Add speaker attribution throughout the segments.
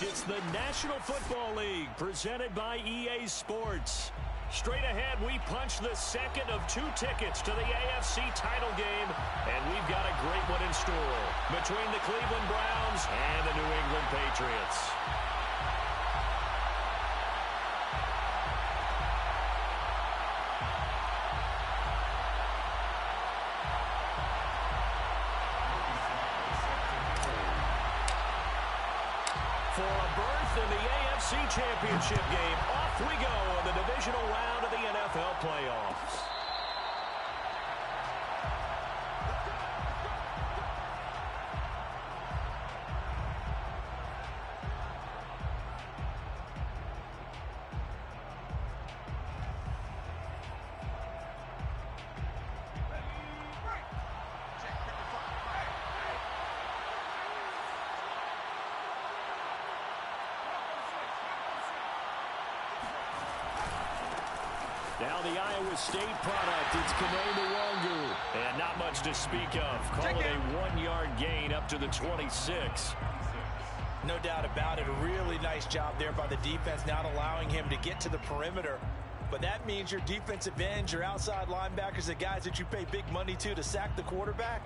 Speaker 1: It's the National Football League presented by EA Sports. Straight ahead, we punch the second of 2 tickets to the AFC title game, and we've got a great one in store between the Cleveland Browns and the New England Patriots. For a berth in the AFC Championship game, off we go in the divisional round of the NFL playoffs. Now the Iowa State product, it's Kene Nwangu. And not much to speak of. Call it a 1-yard gain up to the 26.
Speaker 2: No doubt about it. A really nice job there by the defense, not allowing him to get to the perimeter. but that means your defensive ends, your outside linebackers, the guys that you pay big money to sack the quarterback,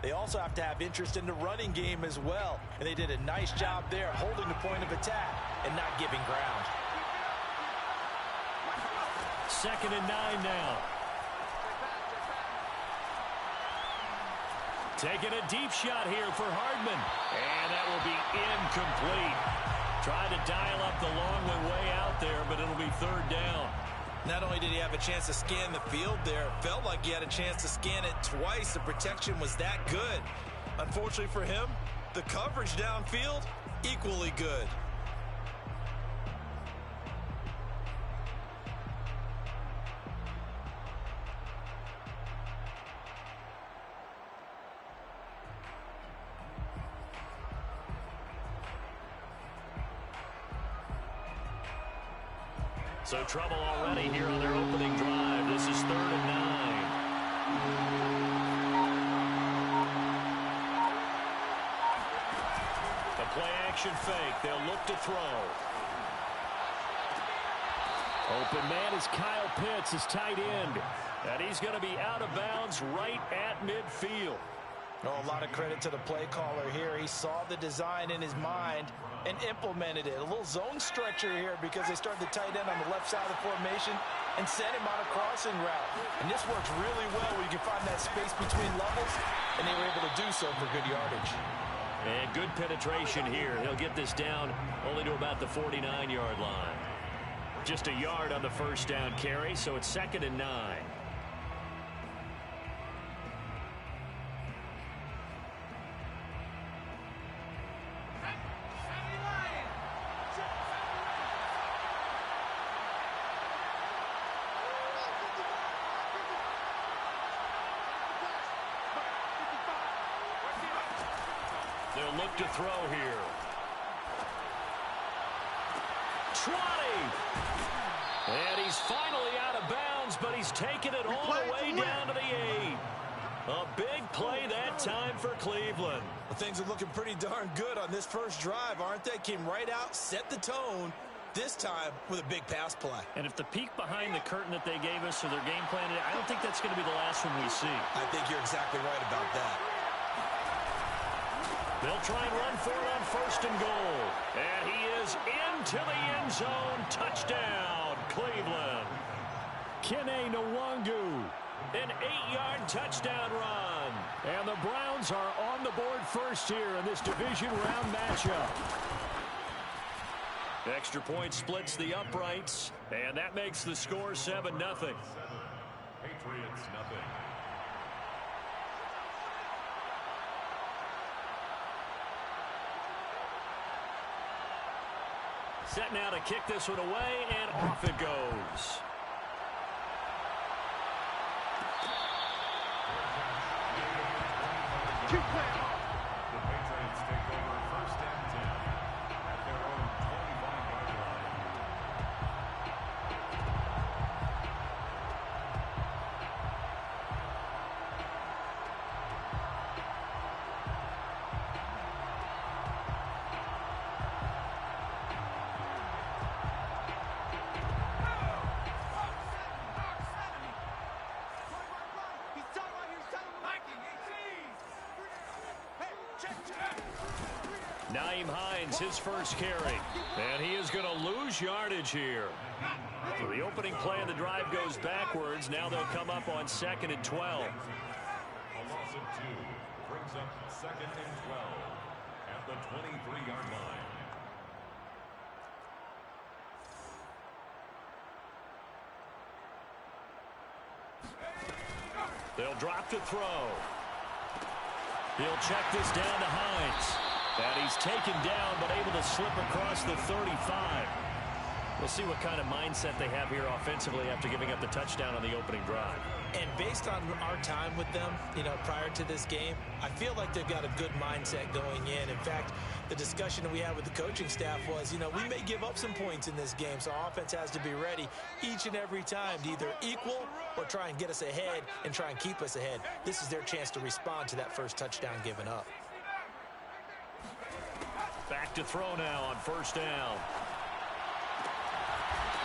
Speaker 2: they also have to have interest in the running game as well. And they did a nice job there holding the point of attack and not giving ground.
Speaker 1: 2nd and 9 now. Taking a deep shot here for Hardman. And that will be incomplete. Tried to dial up the long way out there, but it'll be 3rd down.
Speaker 2: Not only did he have a chance to scan the field there, it felt like he had a chance to scan it twice. The protection was that good. Unfortunately for him, the coverage downfield, equally good.
Speaker 1: So trouble already here on their opening drive. This is 3rd and 9. The play action fake. They'll look to throw. Open man is Kyle Pitts, his tight end. And he's going to be out of bounds right at midfield.
Speaker 2: Oh, a lot of credit to the play caller here. He saw the design in his mind and implemented it. A little zone stretcher here because they started the tight end on the left side of the formation and sent him on a crossing route. And this works really well when you can find that space between levels, and they were able to do so for good yardage.
Speaker 1: And good penetration here. He'll get this down only to about the 49-yard line. Just a yard on the 1st down carry, so it's 2nd and 9. They'll look to throw here. Trotting. And he's finally out of bounds, but he's taken it all the way down to the 8. A big play that time for Cleveland.
Speaker 2: Well, things are looking pretty darn good on this first drive, aren't they? Came right out, set the tone, this time with a big pass play.
Speaker 1: And if the peek behind the curtain that they gave us or their game plan, I don't think that's going to be the last one we see.
Speaker 2: I think you're exactly right about that.
Speaker 1: They'll try and run for it on 1st and goal. And he is into the end zone. Touchdown, Cleveland. Kene Nwangu. An 8-yard touchdown run. And the Browns are on the board first here in this division round matchup. Extra point splits the uprights. And that makes the score 7-0.
Speaker 3: Patriots, 0.
Speaker 1: Set now to kick this one away, and off it goes.
Speaker 3: The Patriots take over 1st and 10 at their own 25-yard line.
Speaker 1: Naeem Hines, his first carry. And he is going to lose yardage here. So the opening play of the drive goes backwards. Now they'll come up on 2nd and 12.
Speaker 3: A loss of 2 brings up 2nd and 12 at the 23-yard line.
Speaker 1: They'll drop to throw. He'll check this down to Hines. And he's taken down, but able to slip across the 35. We'll see what kind of mindset they have here offensively after giving up the touchdown on the opening drive.
Speaker 2: And based on our time with them, prior to this game, I feel like they've got a good mindset going in. In fact, the discussion that we had with the coaching staff was, we may give up some points in this game, so our offense has to be ready each and every time to either equal or try and get us ahead and try and keep us ahead. This is their chance to respond to that first touchdown given up.
Speaker 1: Back to throw now on 1st down.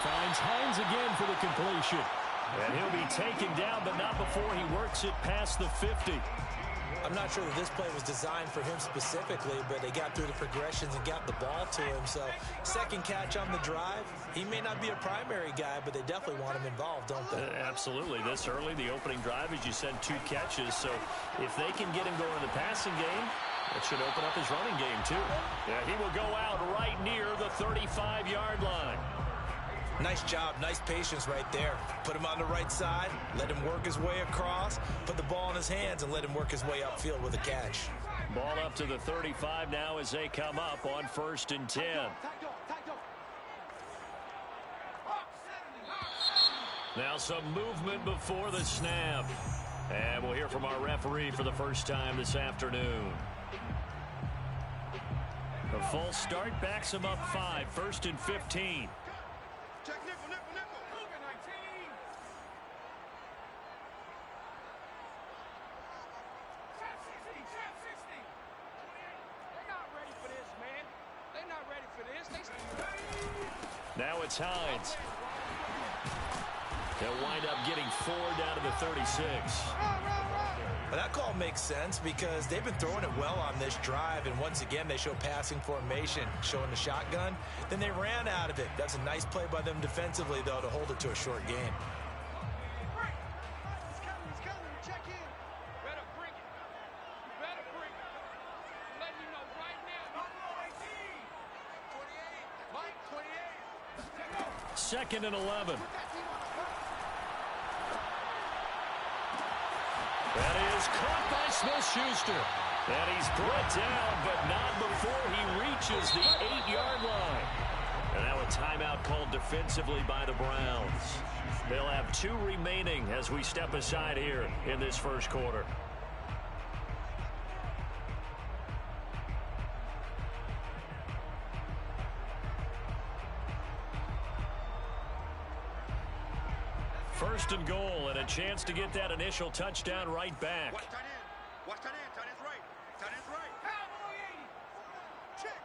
Speaker 1: Finds Hines again for the completion. And he'll be taken down, but not before he works it past the 50.
Speaker 2: I'm not sure that this play was designed for him specifically, but they got through the progressions and got the ball to him. So second catch on the drive. He may not be a primary guy, but they definitely want him involved, don't they?
Speaker 1: Absolutely. This early, the opening drive, as you said, 2 catches. So if they can get him going in the passing game, that should open up his running game too. Yeah, he will go out right near the 35-yard line.
Speaker 2: Nice job, nice patience right there. Put him on the right side, let him work his way across, put the ball in his hands, and let him work his way upfield with a catch.
Speaker 1: Ball up to the 35 now as they come up on 1st and 10. Now some movement before the snap. And we'll hear from our referee for the first time this afternoon. A false start backs him up 5, 1st and 15.
Speaker 4: Check nickel. Move it, 19. Trap 60. They're not ready for this, man. They're not ready for this.
Speaker 1: Now it's Hines. They'll wind up getting 4 down to the 36.
Speaker 2: But that call makes sense because they've been throwing it well on this drive, and once again they show passing formation, showing the shotgun. Then they ran out of it. That's a nice play by them defensively, though, to hold it to a short game.
Speaker 4: He's coming. Check in. Better bring it. I'm letting you know right now. 28. Mike, 28.
Speaker 1: 2nd and 11. That is caught by Smith-Schuster. And he's brought down, but not before he reaches the 8-yard line. And now a timeout called defensively by the Browns. They'll have 2 remaining as we step aside here in this first quarter. First and goal, and a chance to get that initial touchdown right back.
Speaker 4: Watch tight end. Tight end's right. Check.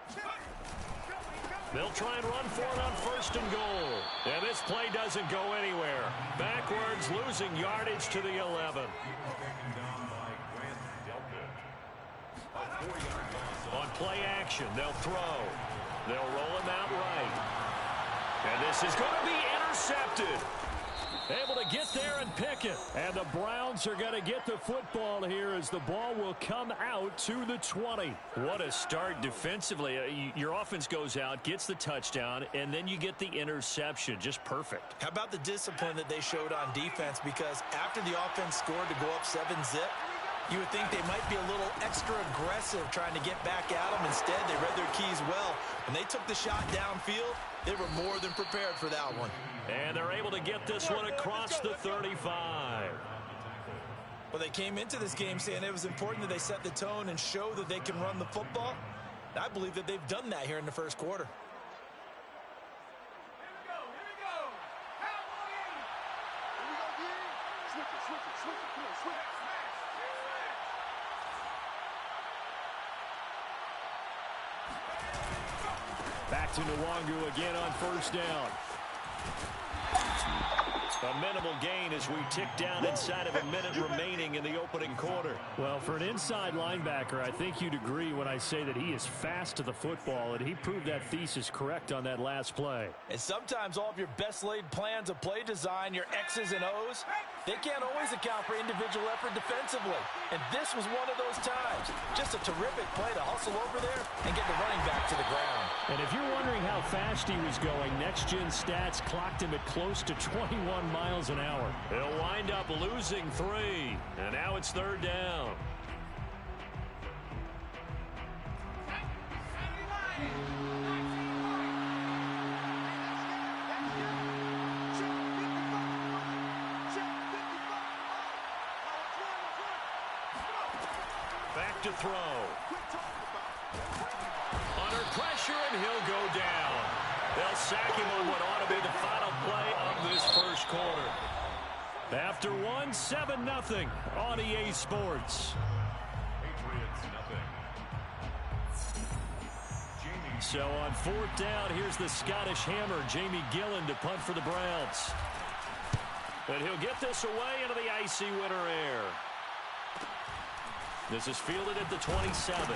Speaker 1: They'll try and run for it on 1st and goal. And this play doesn't go anywhere. Backwards, losing yardage to the 11. On play action, they'll throw. They'll roll him out right. And this is going to be intercepted. Able to get there and pick it. And the Browns are going to get the football here as the ball will come out to the 20. What a start defensively. Your offense goes out, gets the touchdown, and then you get the interception. Just perfect.
Speaker 2: How about the discipline that they showed on defense? Because after the offense scored to go up 7-zip, you would think they might be a little extra aggressive trying to get back at them. Instead, they read their keys well. When they took the shot downfield, they were more than prepared for that one.
Speaker 1: And they're able to get this one across the 35.
Speaker 2: Well, they came into this game saying it was important that they set the tone and show that they can run the football. I believe that they've done that here in the first quarter.
Speaker 4: Here we go. Switch it.
Speaker 1: Back to Nwangu again on 1st down. A minimal gain as we tick down inside of a minute remaining in the opening quarter. Well, for an inside linebacker, I think you'd agree when I say that he is fast to the football, and he proved that thesis correct on that last play.
Speaker 2: And sometimes all of your best laid plans of play design, your X's and O's, they can't always account for individual effort defensively. And this was one of those times. Just a terrific play to hustle over there and get the running back to the ground.
Speaker 1: And if you're wondering how fast he was going, next-gen stats clocked him at close to 21 miles an hour. He'll wind up losing 3. And now it's 3rd down. Back to throw. Under pressure, and he'll go down. They'll sack him on what ought to be the final play of this first quarter. After 7-0 on EA Sports.
Speaker 3: Patriots nothing. Jamie
Speaker 1: So on 4th down, here's the Scottish Hammer, Jamie Gillen, to punt for the Browns. And he'll get this away into the icy winter air. This is fielded at the 27.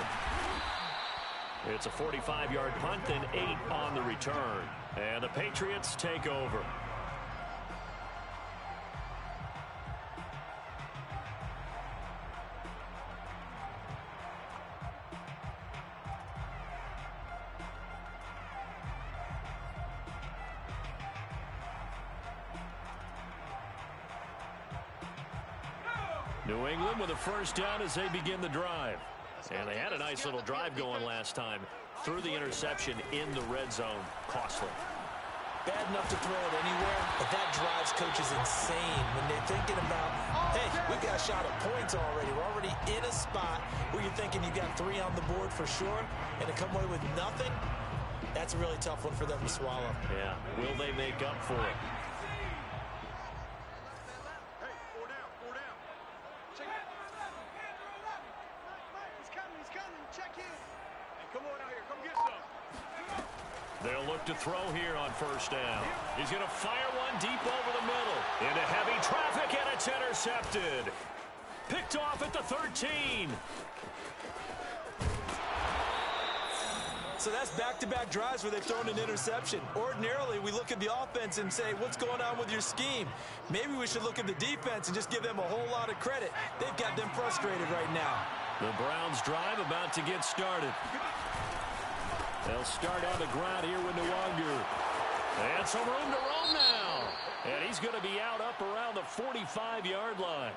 Speaker 1: It's a 45-yard punt, then 8 on the return. And the Patriots take over. New England with a first down as they begin the drive. And they had a nice little drive going last time. Threw the interception in the red zone. Costly.
Speaker 2: Bad enough to throw it anywhere, but that drives coaches insane when they're thinking about, hey, we've got a shot at points already. We're already in a spot where you're thinking you got 3 on the board for sure, and to come away with nothing, that's a really tough one for them to swallow.
Speaker 1: Yeah. Will they make up for it? They'll look to throw here on first down. He's going to fire one deep over the middle. Into heavy traffic, and it's intercepted. Picked off at the 13.
Speaker 2: So that's back-to-back drives where they've thrown an interception. Ordinarily, we look at the offense and say, what's going on with your scheme? Maybe we should look at the defense and just give them a whole lot of credit. They've got them frustrated right now.
Speaker 1: The Browns drive about to get started. They'll start on the ground here with Nwangu. And some room to roam now. And he's going to be out up around the 45-yard line.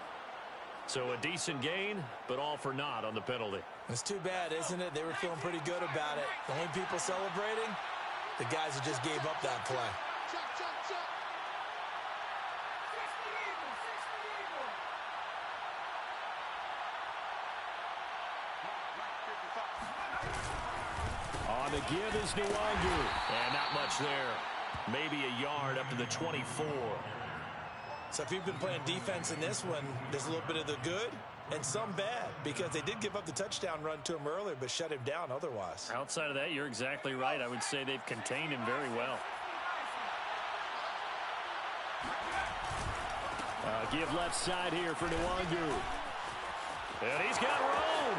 Speaker 1: So a decent gain, but all for naught on the penalty.
Speaker 2: It's too bad, isn't it? They were feeling pretty good about it. The only people celebrating, the guys who just gave up that play.
Speaker 1: On the give is Nwangu. And not much there. Maybe a yard up to the 24.
Speaker 2: So if you've been playing defense in this one, there's a little bit of the good and some bad, because they did give up the touchdown run to him earlier but shut him down otherwise.
Speaker 1: Outside of that, you're exactly right. I would say they've contained him very well. Give left side here for Nwangu. And he's got room.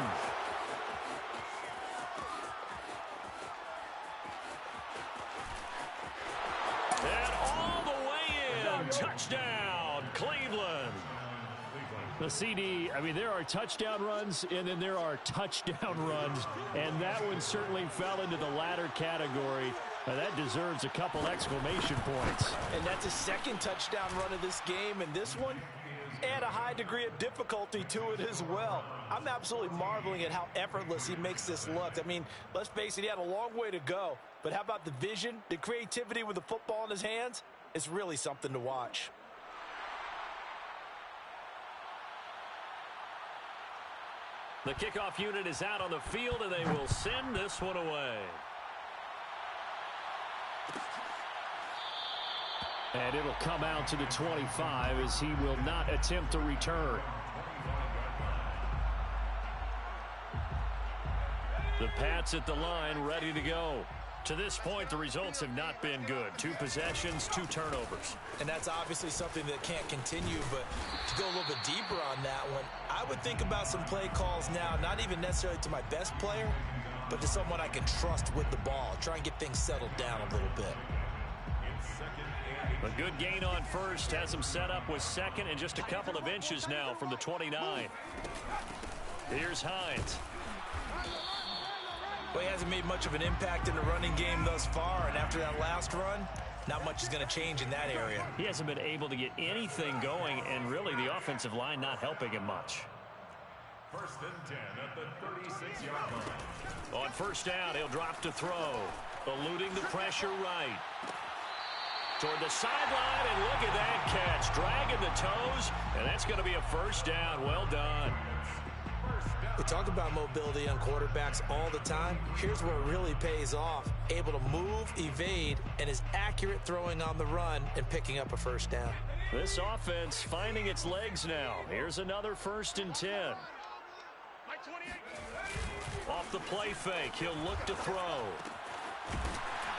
Speaker 1: And all the way in. Touchdown, Cleveland. The CD, I mean, there are touchdown runs, and then there are touchdown runs, and that one certainly fell into the latter category. That deserves a couple exclamation points.
Speaker 2: And that's his second touchdown run of this game, and this one, add a high degree of difficulty to it as well. I'm absolutely marveling at how effortless he makes this look. I mean, let's face it, he had a long way to go, but how about the vision, the creativity with the football in his hands? It's really something to watch.
Speaker 1: The kickoff unit is out on the field, and they will send this one away. And it'll come out to the 25 as he will not attempt to return. The Pats at the line, ready to go. To this point, the results have not been good. 2 possessions, 2 turnovers.
Speaker 2: And that's obviously something that can't continue, but to go a little bit deeper on that one, I would think about some play calls now, not even necessarily to my best player, but to someone I can trust with the ball. Try and get things settled down a little bit.
Speaker 1: A good gain on first has him set up with second and just a couple of inches now from the 29. Here's Hines.
Speaker 2: Well, he hasn't made much of an impact in the running game thus far, and after that last run, not much is going to change in that area.
Speaker 1: He hasn't been able to get anything going, and really the offensive line not helping him much.
Speaker 3: 1st and 10 at the 36-yard line.
Speaker 1: On first down, he'll drop to throw, eluding the pressure right. Toward the sideline, and look at that catch. Dragging the toes, and that's going to be a first down. Well done.
Speaker 2: We talk about mobility on quarterbacks all the time. Here's where it really pays off. Able to move, evade, and is accurate throwing on the run and picking up a first down.
Speaker 1: This offense finding its legs now. Here's another 1st and 10. Off the play fake, he'll look to throw.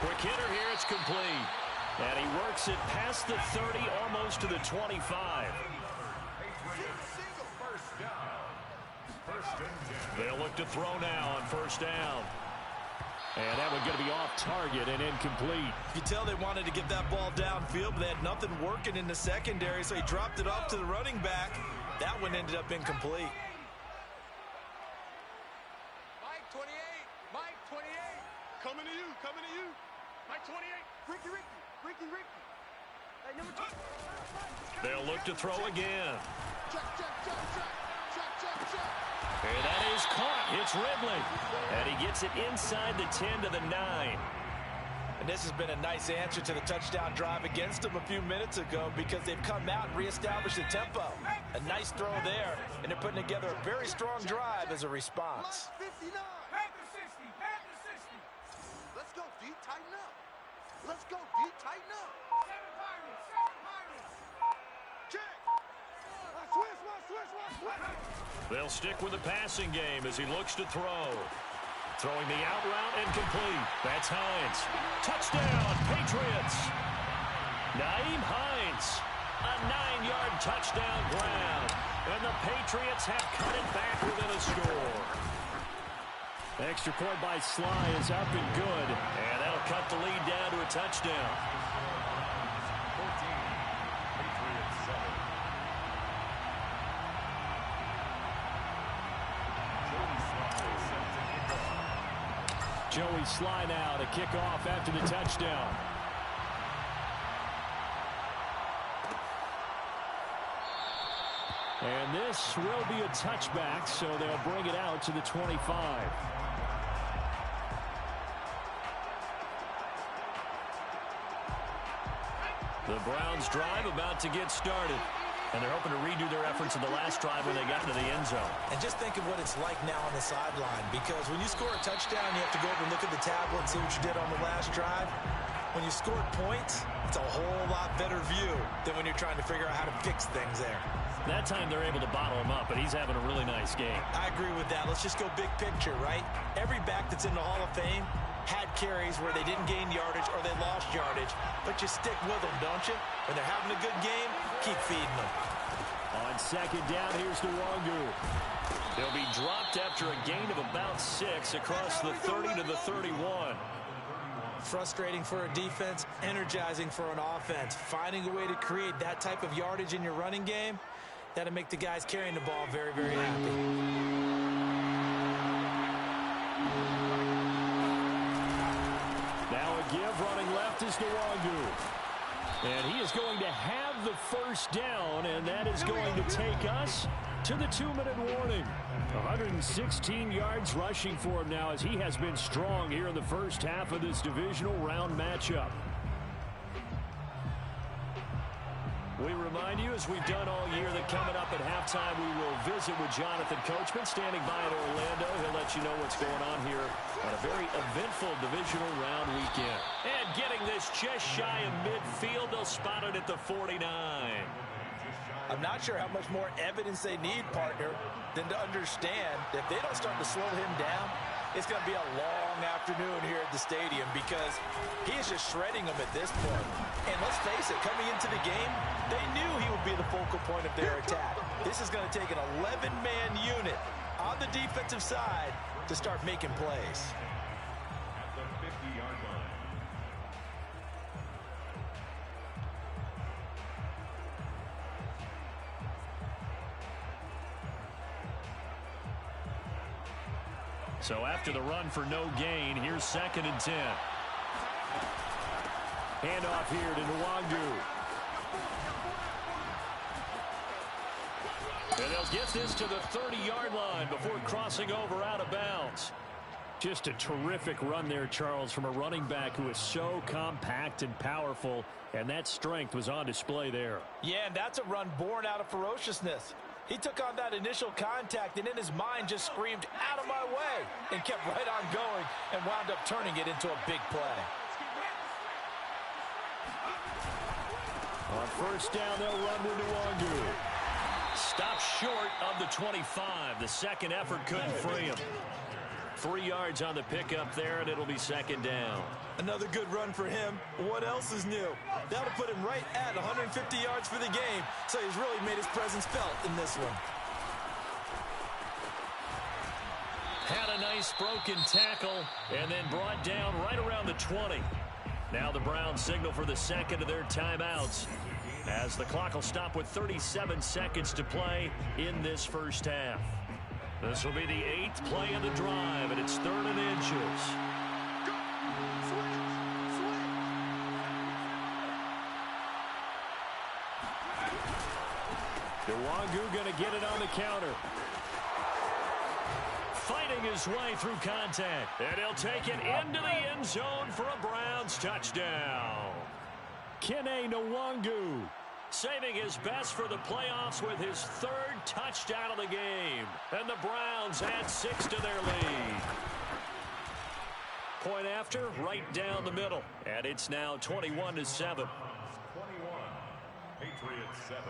Speaker 1: Quick hitter here, it's complete. And he works it past the 30, almost to the 25. They'll look to throw now on first down. And that one's going to be off target and incomplete.
Speaker 2: You tell they wanted to get that ball downfield, but they had nothing working in the secondary, so he dropped it off to the running back. That one ended up incomplete.
Speaker 4: Mike 28, Mike 28. Coming to you, coming to you. Mike 28. Ricky. Hey, number 2.
Speaker 1: They'll look to throw again.
Speaker 4: Check.
Speaker 1: And that is caught. It's Ridley. And he gets it inside the 10 to the 9.
Speaker 2: And this has been a nice answer to the touchdown drive against them a few minutes ago because they've come out and reestablished the tempo. A nice throw there, and they're putting together a very strong drive as a response.
Speaker 4: 59. Panther 60. Let's go, D. Tighten up. Tighten up. 7 Pirates. Check. Watch.
Speaker 1: They'll stick with the passing game as he looks to throw. Throwing the out route and complete. That's Hines. Touchdown, Patriots. Nyheim Hines. A 9-yard touchdown grab. And the Patriots have cut it back within a score. Extra point by Sly is up and good. And that'll cut the lead down to a touchdown.
Speaker 3: 14. Patriots 7.
Speaker 1: Joey Sly now to kick off after the touchdown. And this will be a touchback, so they'll bring it out to the 25. The Browns drive about to get started. And they're hoping to redo their efforts in the last drive when they got into the end zone.
Speaker 2: And just think of what it's like now on the sideline, because when you score a touchdown, you have to go over and look at the tablet and see what you did on the last drive. When you scored points, it's a whole lot better view than when you're trying to figure out how to fix things there.
Speaker 1: That time they're able to bottle him up, and he's having a really nice game.
Speaker 2: I agree with that. Let's just go big picture, right? Every back that's in the Hall of Fame had carries where they didn't gain yardage or they lost yardage, but you stick with them, don't you? When they're having a good game, keep feeding them.
Speaker 1: On second down, here's Nwangu. They'll be dropped after a gain of about 6 across the 30 to the 31.
Speaker 2: Frustrating for a defense, energizing for an offense. Finding a way to create that type of yardage in your running game, that'll make the guys carrying the ball very, very happy.
Speaker 1: Now a give running left is Nwangu. And he is going to have the first down, and that is going to take us to the 2-minute warning. 116 yards rushing for him now as he has been strong here in the first half of this divisional round matchup. We remind you, as we've done all year, that coming up at halftime, we will visit with Jonathan Coachman standing by in Orlando. He'll let you know what's going on here on a very eventful divisional round weekend. And getting this just shy of midfield, they'll spot it at the 49.
Speaker 2: I'm not sure how much more evidence they need, partner, than to understand that if they don't start to slow him down, it's going to be a long afternoon here at the stadium because he is just shredding them at this point. And let's face it, coming into the game, they knew he would be the focal point of their attack. This is going to take an 11-man unit on the defensive side to start making plays.
Speaker 3: At the 50-yard line.
Speaker 1: So after the run for no gain, here's 2nd and 10. Handoff here to Nwangu. And they'll get this to the 30-yard line before crossing over out of bounds. Just a terrific run there, Charles, from a running back who is so compact and powerful, and that strength was on display there.
Speaker 2: Yeah, and that's a run born out of ferociousness. He took on that initial contact and in his mind just screamed, "Out of my way," and kept right on going and wound up turning it into a big play.
Speaker 1: On first down, they'll run with Nwangu. Stopped short of the 25. The second effort couldn't free him. 3 yards on the pickup there, and it'll be second down.
Speaker 2: Another good run for him. What else is new? That'll put him right at 150 yards for the game, so he's really made his presence felt in this one.
Speaker 1: Had a nice broken tackle and then brought down right around the 20. Now the Browns signal for the second of their timeouts, as the clock will stop with 37 seconds to play in this first half. This will be the 8th play of the drive, and it's 3rd and inches. Nwangu going to get it on the counter. Fighting his way through contact, and he'll take it into the end zone for a Browns touchdown. Kene Nwangu saving his best for the playoffs with his 3rd touchdown of the game. And the Browns add 6 to their lead. Point after, right down the middle. And it's now 21-7.
Speaker 3: 21, Patriots 7.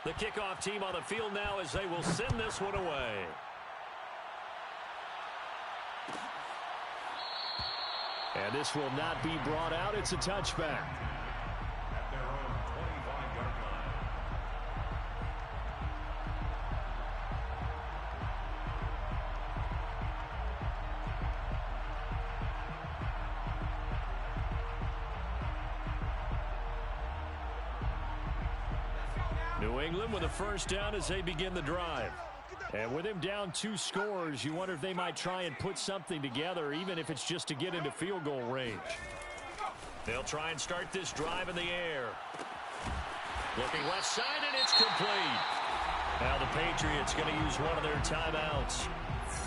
Speaker 1: The kickoff team on the field now as they will send this one away. And this will not be brought out. It's a touchback.
Speaker 3: At their own 25-yard line.
Speaker 1: New England with a first down as they begin the drive. And with him down 2 scores, you wonder if they might try and put something together, even if it's just to get into field goal range. They'll try and start this drive in the air. Looking left side, and it's complete. Now the Patriots going to use one of their timeouts,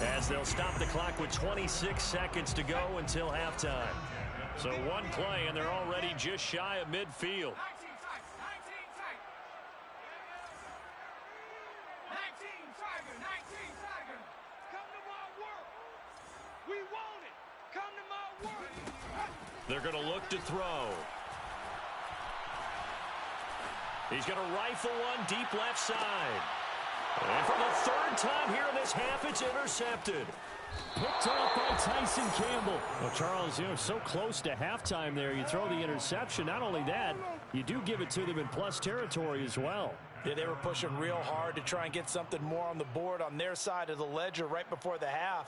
Speaker 1: as they'll stop the clock with 26 seconds to go until halftime. So one play, and they're already just shy of midfield. They're going to look to throw. He's going to rifle one deep left side. And for the 3rd time here in this half, it's intercepted. Picked off by Tyson Campbell. Well, Charles, so close to halftime there. You throw the interception. Not only that, you do give it to them in plus territory as well.
Speaker 2: Yeah, they were pushing real hard to try and get something more on the board on their side of the ledger right before the half.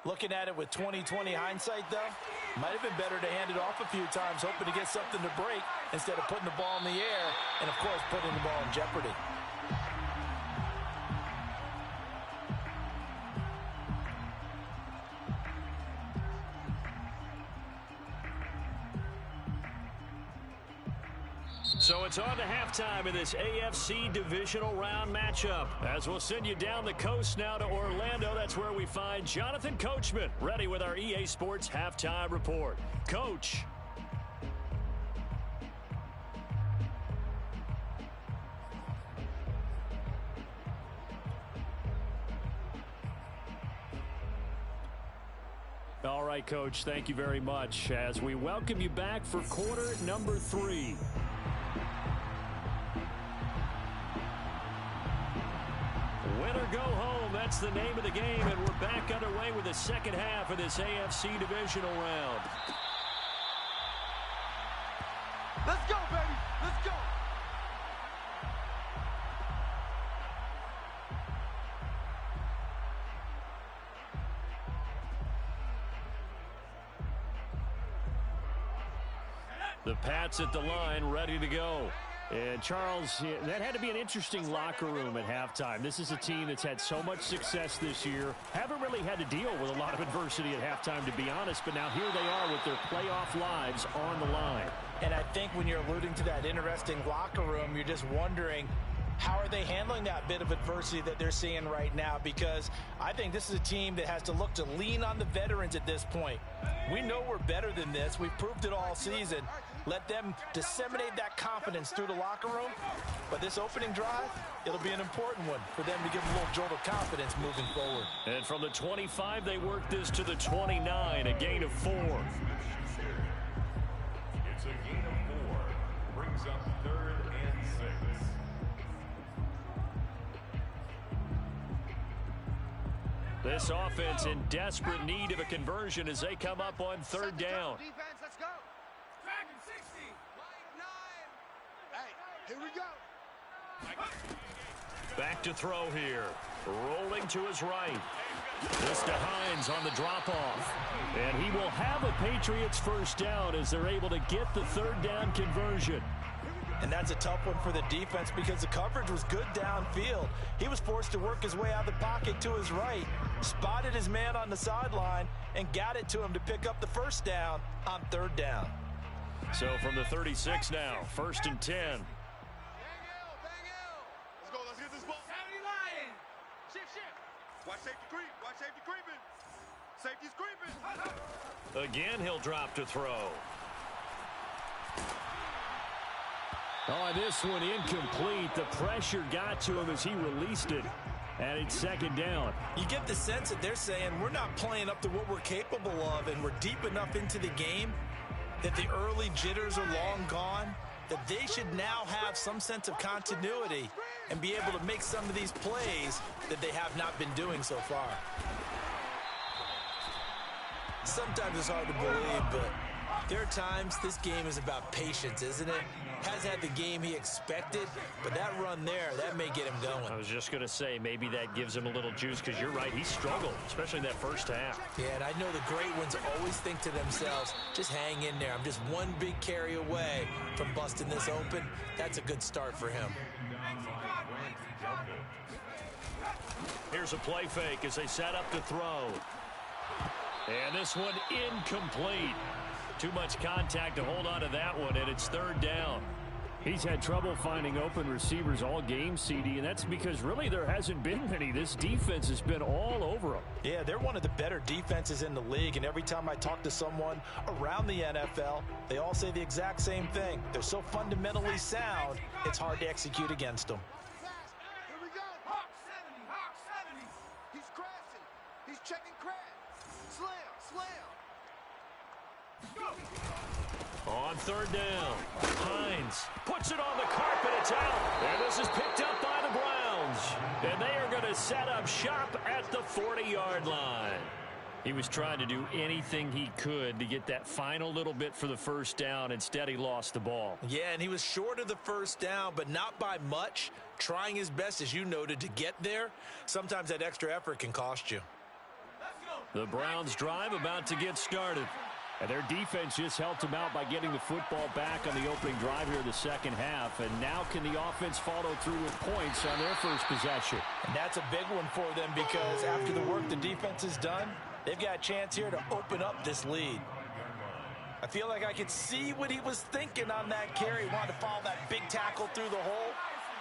Speaker 2: Looking at it with 20/20 hindsight, though, might have been better to hand it off a few times, hoping to get something to break instead of putting the ball in the air and, of course, putting the ball in jeopardy.
Speaker 1: So it's on to halftime in this AFC divisional round matchup. As we'll send you down the coast now to Orlando, that's where we find Jonathan Coachman, ready with our EA Sports halftime report. Coach. All right, Coach, thank you very much as we welcome you back for quarter number 3. Win or go home, that's the name of the game, and we're back underway with the second half of this AFC divisional round.
Speaker 4: Let's go, baby. Let's go.
Speaker 1: The Pats at the line, ready to go. And, Charles, that had to be an interesting locker room at halftime. This is a team that's had so much success this year. Haven't really had to deal with a lot of adversity at halftime, to be honest. But now here they are with their playoff lives on the line.
Speaker 2: And I think when you're alluding to that interesting locker room, you're just wondering, how are they handling that bit of adversity that they're seeing right now? Because I think this is a team that has to look to lean on the veterans at this point. We know we're better than this. We've proved it all season. Let them disseminate that confidence through the locker room. But this opening drive, it'll be an important one for them to give a little jolt of confidence moving forward.
Speaker 1: And from the 25, they work this to the 29, a gain of 4.
Speaker 3: It's a gain of 4. Brings up 3rd and 6.
Speaker 1: This offense in desperate need of a conversion as they come up on 3rd down.
Speaker 4: Defense, let's go. Dragon 60. Line 9. Hey, here we go.
Speaker 1: Back to throw here. Rolling to his right. This to Hines on the drop-off. And he will have a Patriots first down as they're able to get the 3rd down conversion.
Speaker 2: And that's a tough one for the defense because the coverage was good downfield. He was forced to work his way out of the pocket to his right, spotted his man on the sideline, and got it to him to pick up the first down on 3rd down.
Speaker 1: So from the 36 now, 1st and 10.
Speaker 4: Bang L. Let's go, let's get this ball. 70 Lion. Shift. Watch safety creep. Watch safety creeping. Safety's creeping.
Speaker 1: Again, he'll drop to throw.
Speaker 5: Oh, this one incomplete. The pressure got to him as he released it. And it's 2nd down.
Speaker 2: You get the sense that they're saying we're not playing up to what we're capable of, and we're deep enough into the game that the early jitters are long gone, that they should now have some sense of continuity and be able to make some of these plays that they have not been doing so far. Sometimes it's hard to believe, but there are times this game is about patience, isn't it? Has had the game he expected, but that run there, that may get him going.
Speaker 1: I was just going to say, maybe that gives him a little juice because you're right, he struggled, especially in that first half.
Speaker 2: Yeah, and I know the great ones always think to themselves, just hang in there. I'm just one big carry away from busting this open. That's a good start for him.
Speaker 1: Here's a play fake as they set up to throw. And this one incomplete. Too much contact to hold on to that one, and it's 3rd down.
Speaker 5: He's had trouble finding open receivers all game, CD, and that's because really there hasn't been many. This defense has been all over him.
Speaker 2: Yeah, they're one of the better defenses in the league, and every time I talk to someone around the NFL, they all say the exact same thing. They're so fundamentally sound, it's hard to execute against them.
Speaker 4: Here we go. Hawk 70. He's crashing. He's checking crash. Slam.
Speaker 1: On 3rd down, Hines puts it on the carpet. It's out. And this is picked up by the Browns. And they are going to set up shop at the 40-yard line. He was trying to do anything he could to get that final little bit for the first down. Instead, he lost the ball.
Speaker 2: Yeah, and he was short of the first down, but not by much. Trying his best, as you noted, to get there. Sometimes that extra effort can cost you.
Speaker 1: The Browns drive about to get started.
Speaker 5: And their defense just helped them out by getting the football back on the opening drive here in the second half. And now can the offense follow through with points on their first possession?
Speaker 2: And that's a big one for them because after the work the defense has done, they've got a chance here to open up this lead. I feel like I could see what he was thinking on that carry. Wanted to follow that big tackle through the hole.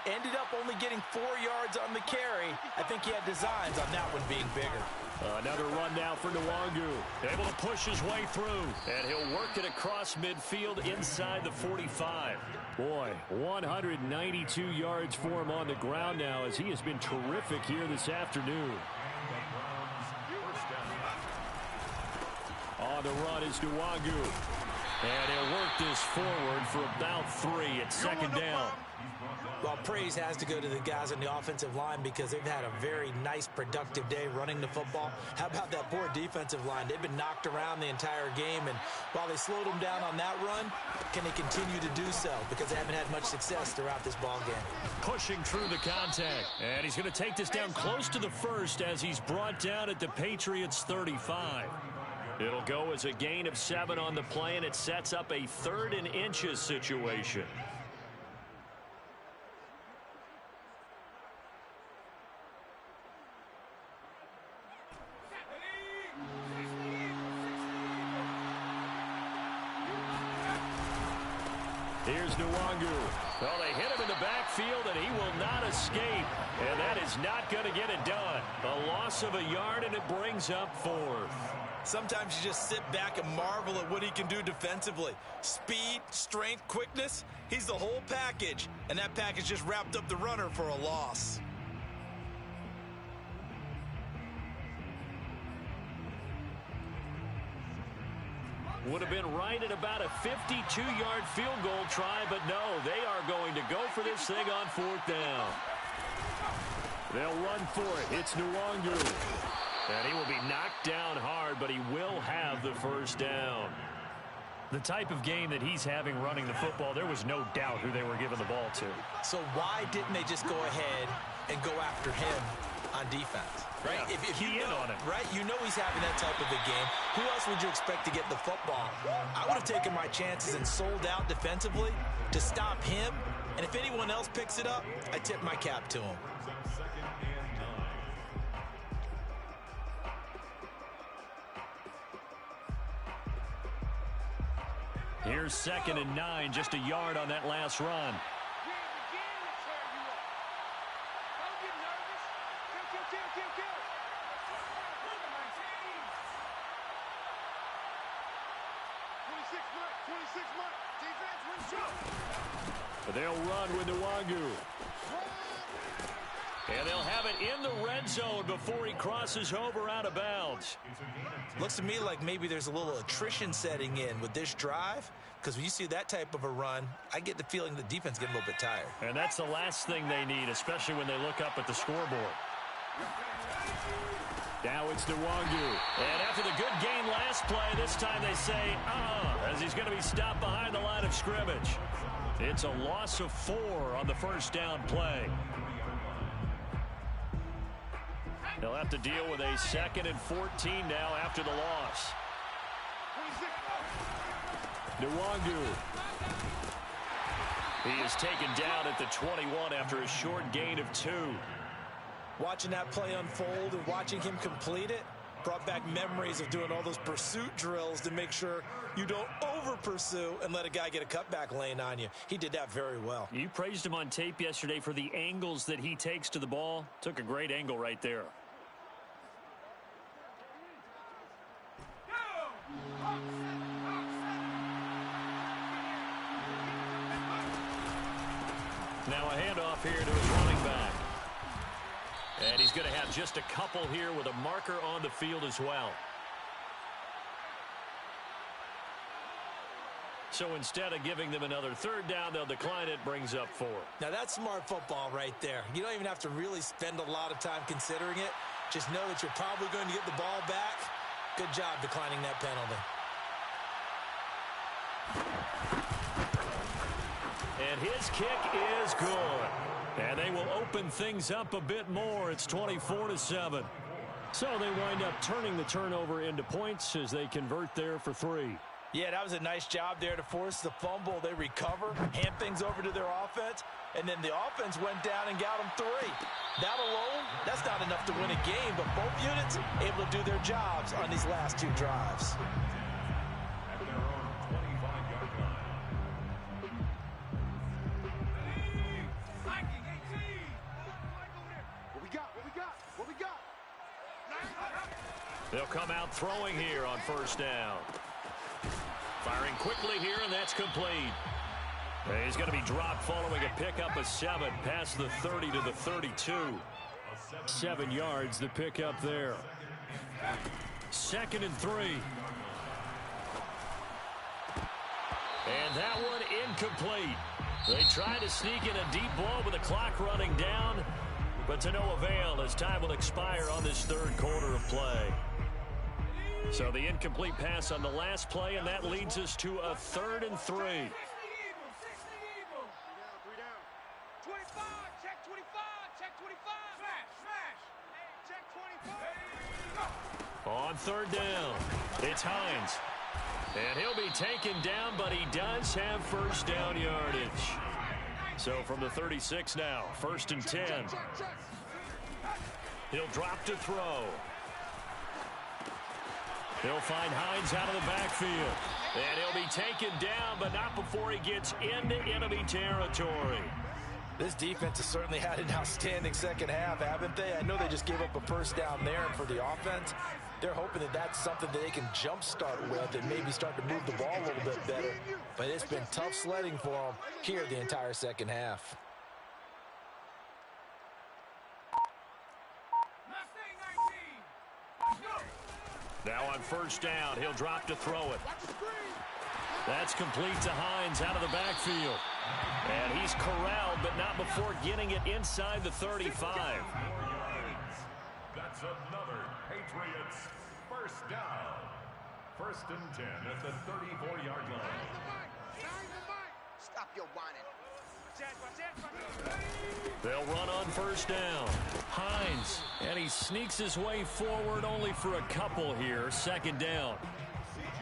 Speaker 2: Ended up only getting 4 yards on the carry. I think he had designs on that one being bigger.
Speaker 1: Another run now for Nwangu. Able to push his way through. And he'll work it across midfield inside the 45.
Speaker 5: Boy, 192 yards for him on the ground now as he has been terrific here this afternoon. On the run is Nwangu. And he'll work this forward for about 3 at 2nd down.
Speaker 2: Well, praise has to go to the guys on the offensive line because they've had a very nice, productive day running the football. How about that poor defensive line? They've been knocked around the entire game, and while they slowed them down on that run, can they continue to do so? Because they haven't had much success throughout this ball game.
Speaker 1: Pushing through the contact, and he's going to take this down close to the first as he's brought down at the Patriots' 35. It'll go as a gain of 7 on the play, and it sets up a 3rd and inches situation. Here's Nwangu. Well, they hit him in the backfield, and he will not escape. And that is not going to get it done. A loss of a yard, and it brings up 4th.
Speaker 2: Sometimes you just sit back and marvel at what he can do defensively. Speed, strength, quickness. He's the whole package. And that package just wrapped up the runner for a loss.
Speaker 1: Would have been right at about a 52-yard field goal try, but no, they are going to go for this thing on 4th down. They'll run for it. It's Nwangu. And he will be knocked down hard, but he will have the first down. The type of game that he's having running the football, there was no doubt who they were giving the ball to.
Speaker 2: So why didn't they just go ahead and go after him on defense? Right?
Speaker 1: Yeah,
Speaker 2: if
Speaker 1: key
Speaker 2: you
Speaker 1: in
Speaker 2: know,
Speaker 1: on him.
Speaker 2: right? You know he's having that type of a game. Who else would you expect to get the football? I would have taken my chances and sold out defensively to stop him. And if anyone else picks it up, I tip my cap to him.
Speaker 1: Here's 2nd and 9, just a yard on that last run. But they'll run with Nwangu. And they'll have it in the red zone before he crosses over out of bounds.
Speaker 2: Looks to me like maybe there's a little attrition setting in with this drive, because when you see that type of a run, I get the feeling the defense getting a little bit tired.
Speaker 1: And that's the last thing they need, especially when they look up at the scoreboard. Now it's Nwangu. And after the good gain last play, this time they say, as he's going to be stopped behind the line of scrimmage. It's a loss of 4 on the first down play. They'll have to deal with a 2nd and 14 now after the loss. Nwangu. He is taken down at the 21 after a short gain of 2.
Speaker 2: Watching that play unfold and watching him complete it brought back memories of doing all those pursuit drills to make sure you don't over-pursue and let a guy get a cutback lane on you. He did that very well.
Speaker 1: You praised him on tape yesterday for the angles that he takes to the ball. Took a great angle right there. Now a handoff here to his running back. And he's going to have just a couple here with a marker on the field as well. So instead of giving them another 3rd down, they'll decline it, brings up 4.
Speaker 2: Now that's smart football right there. You don't even have to really spend a lot of time considering it. Just know that you're probably going to get the ball back. Good job declining that penalty.
Speaker 1: And his kick is good. And they will open things up a bit more. It's 24-7. So they wind up turning the turnover into points as they convert there for 3.
Speaker 2: Yeah, that was a nice job there to force the fumble. They recover, hand things over to their offense, and then the offense went down and got them 3. That alone, that's not enough to win a game, but both units able to do their jobs on these last 2 drives.
Speaker 3: At their own 25-yard line.
Speaker 4: What we got?
Speaker 1: They'll come out throwing here on 1st down. Firing quickly here, and that's complete. He's going to be dropped following a pickup of 7 past the 30 to the 32. 7 yards, the pickup there. 2nd and 3. And that one incomplete. They try to sneak in a deep ball with the clock running down, but to no avail as time will expire on this 3rd quarter of play. So the incomplete pass on the last play, and that leads us to a 3rd and 3.
Speaker 4: 3 down. Check 25. Check 25. Smash. Check 25.
Speaker 1: On 3rd down, it's Hines. And he'll be taken down, but he does have 1st down yardage. So from the 36 now, 1st and 10. He'll drop to throw. He'll find Hines out of the backfield. And he'll be taken down, but not before he gets into enemy territory.
Speaker 2: This defense has certainly had an outstanding 2nd half, haven't they? I know they just gave up a 1st down there, and for the offense, they're hoping that that's something that they can jumpstart with and maybe start to move the ball a little bit better. But it's been tough sledding for them here the entire 2nd half.
Speaker 1: Now on first down, he'll drop to throw it. That's complete to Hines out of the backfield. And he's corralled, but not before getting it inside the 35.
Speaker 3: That's another Patriots first down. 1st and 10 at the 34-yard line.
Speaker 4: Stop your whining.
Speaker 1: They'll run on first down. Hines, and he sneaks his way forward only for a couple here. 2nd down.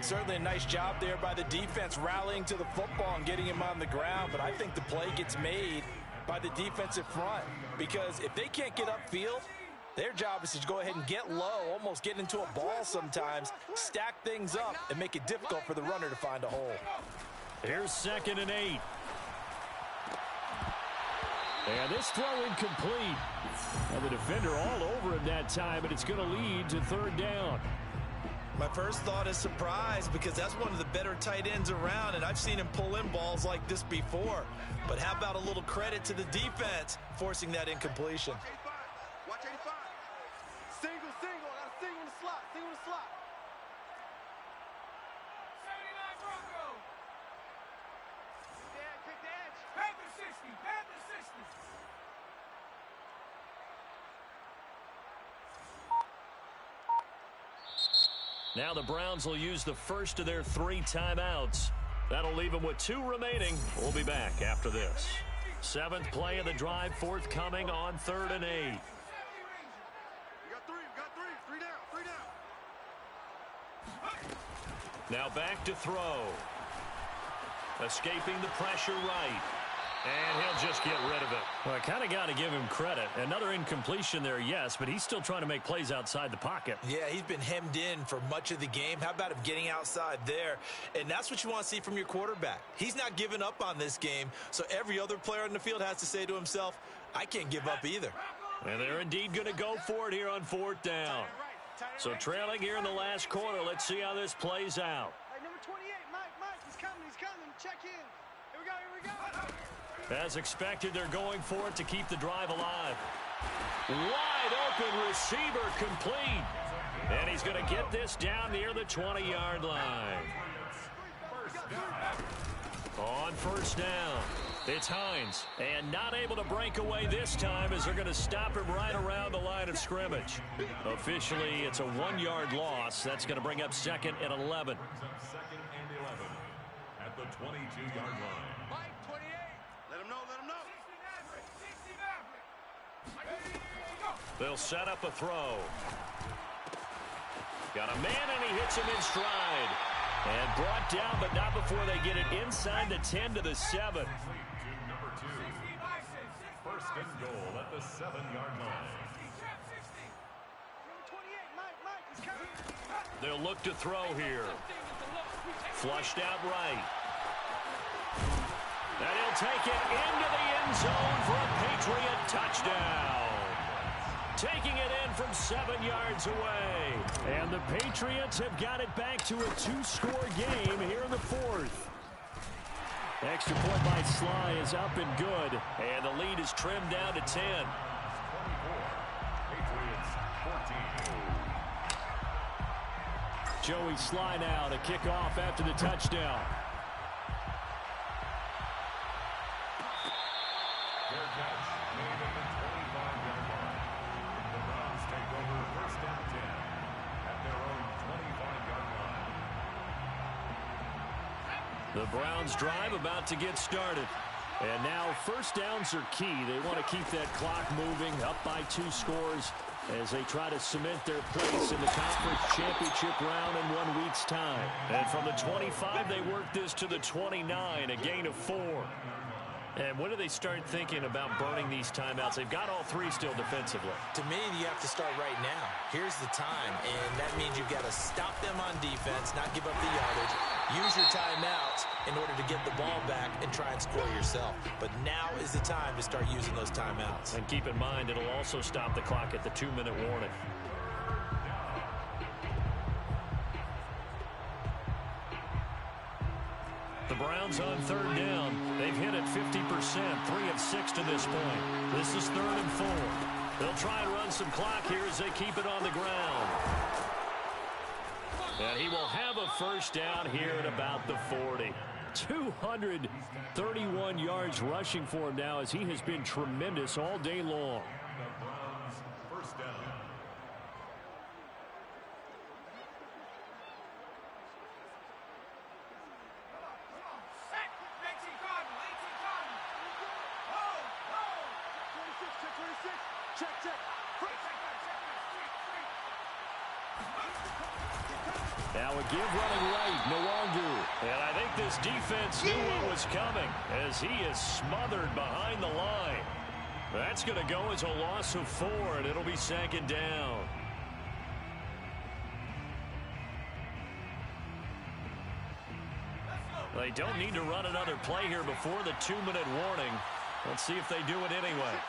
Speaker 2: Certainly a nice job there by the defense rallying to the football and getting him on the ground, but I think the play gets made by the defensive front because if they can't get upfield, their job is to go ahead and get low, almost get into a ball sometimes, stack things up, and make it difficult for the runner to find a hole.
Speaker 1: Here's 2nd and 8. And this throw incomplete. Now the defender all over him that time, and it's going to lead to 3rd down.
Speaker 2: My first thought is surprise because that's one of the better tight ends around, and I've seen him pull in balls like this before. But how about a little credit to the defense forcing that incompletion?
Speaker 4: Watch 85. Single. I got a single in the slot. Single in the slot. 79 Broncos. Kick the edge. Panther 60. Panther 60.
Speaker 1: Now the Browns will use the first of their 3 timeouts. That'll leave them with 2 remaining. We'll be back after this. 7th play of the drive forthcoming on 3rd and 8.
Speaker 4: We got 3. We got 3. 3 down. 3 down.
Speaker 1: Now back to throw. Escaping the pressure right. And he'll just get rid of it. Well, I kind of got to give him credit. Another incompletion there, yes, but he's still trying to make plays outside the pocket.
Speaker 2: Yeah, he's been hemmed in for much of the game. How about him getting outside there? And that's what you want to see from your quarterback. He's not giving up on this game, so every other player on the field has to say to himself, I can't give up either.
Speaker 1: And they're indeed going to go for it here on 4th down. So trailing here in the last quarter, let's see how this plays out.
Speaker 4: Hey, number 28, Mike, he's coming. Check in. Here we go.
Speaker 1: As expected, they're going for it to keep the drive alive. Wide open receiver complete. And he's going to get this down near the 20-yard line. On first down, it's Hines. And not able to break away this time as they're going to stop him right around the line of scrimmage. Officially, it's a 1-yard loss. That's going to bring up 2nd and 11.
Speaker 3: 2nd and 11 at the 22-yard line.
Speaker 4: Mike, 28. Let him know.
Speaker 1: They'll set up a throw. Got a man, and he hits him in stride. And brought down, but not before they get it inside the 10 to the 7.
Speaker 3: Number 2. 1st and goal at the 7-yard line.
Speaker 4: Number 28, Mike, he's coming.
Speaker 1: They'll look to throw here. Flushed out right. And he'll take it into the end zone for a Patriot touchdown. Taking it in from 7 yards away. And the Patriots have got it back to a 2-score game here in the 4th. Extra point by Sly is up and good. And the lead is trimmed down to 10.
Speaker 3: 24. Patriots 14.
Speaker 1: Joey Sly now to kick off after the touchdown.
Speaker 3: Their catch made at the 25-yard line. The Browns take over 1st and 10 at their own 25-yard line.
Speaker 1: The Browns drive about to get started. And now first downs are key. They want to keep that clock moving, up by 2 scores as they try to cement their place in the conference championship round in 1 week's time. And from the 25, they work this to the 29, a gain of 4. And when do they start thinking about burning these timeouts? They've got all 3 still defensively.
Speaker 2: To me, you have to start right now. Here's the time, and that means you've got to stop them on defense, not give up the yardage, use your timeouts in order to get the ball back and try and score yourself. But now is the time to start using those timeouts.
Speaker 1: And keep in mind, it'll also stop the clock at the 2-minute warning. The Browns on 3rd down. They've hit it 50%, 3 of 6 to this point. This is 3rd and 4. They'll try and run some clock here as they keep it on the ground. And he will have a first down here at about the 40.
Speaker 5: 231 yards rushing for him now, as he has been tremendous all day long.
Speaker 3: The Browns first down.
Speaker 1: Now a give running right, Nwangu. And I think this defense knew what was coming, as he is smothered behind the line. That's going to go as a loss of 4, and it'll be second down. They don't need to run another play here before the 2-minute warning. Let's see if they do it anyway.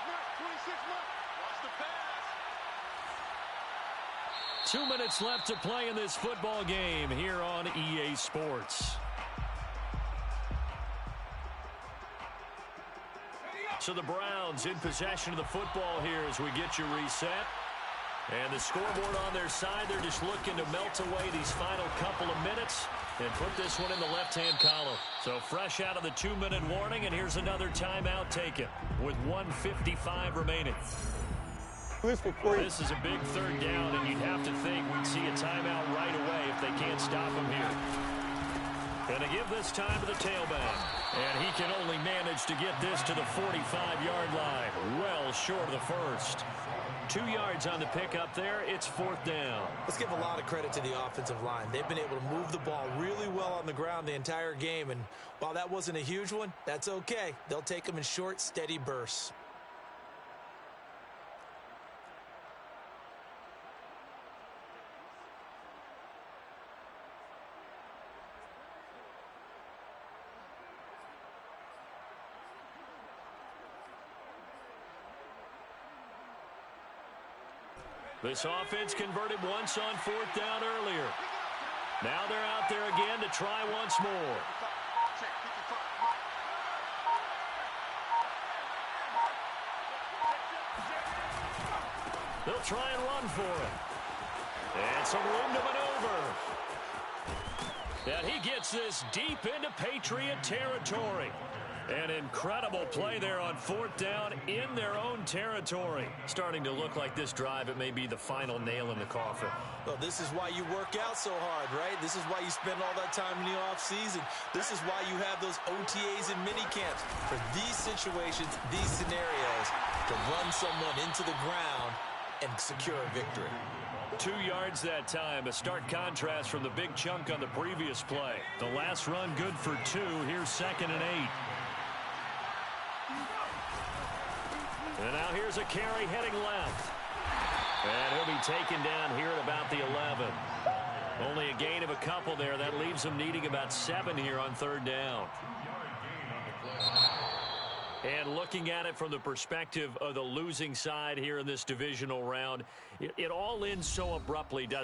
Speaker 1: 2 minutes left to play in this football game here on EA Sports. So the Browns in possession of the football here as we get you reset. And the scoreboard on their side, they're just looking to melt away these final couple of minutes and put this one in the left-hand column. So fresh out of the 2-minute warning, and here's another timeout taken with 1:55 remaining. This is a big third down, and you'd have to think we'd see a timeout right away if they can't stop him here. Going to give this time to the tailback. And he can only manage to get this to the 45-yard line. Well short of the first. 2 yards on the pickup there. It's 4th down.
Speaker 2: Let's give a lot of credit to the offensive line. They've been able to move the ball really well on the ground the entire game. And while that wasn't a huge one, that's okay. They'll take them in short, steady bursts.
Speaker 1: This offense converted once on 4th down earlier. Now they're out there again to try once more. They'll try and run for it. And some room to maneuver. And he gets this deep into Patriot territory. An incredible play there on 4th down in their own territory. Starting to look like this drive, it may be the final nail in the coffin.
Speaker 2: Well, this is why you work out so hard, right? This is why you spend all that time in the offseason. This is why you have those OTAs and mini camps. For these situations, these scenarios, to run someone into the ground and secure a victory.
Speaker 1: 2 yards that time. A stark contrast from the big chunk on the previous play. The last run good for 2. Here's 2nd and 8. And now here's a carry heading left. And he'll be taken down here at about the 11. Only a gain of a couple there. That leaves them needing about 7 here on 3rd down. And looking at it from the perspective of the losing side here in this divisional round, it all ends so abruptly, doesn't it?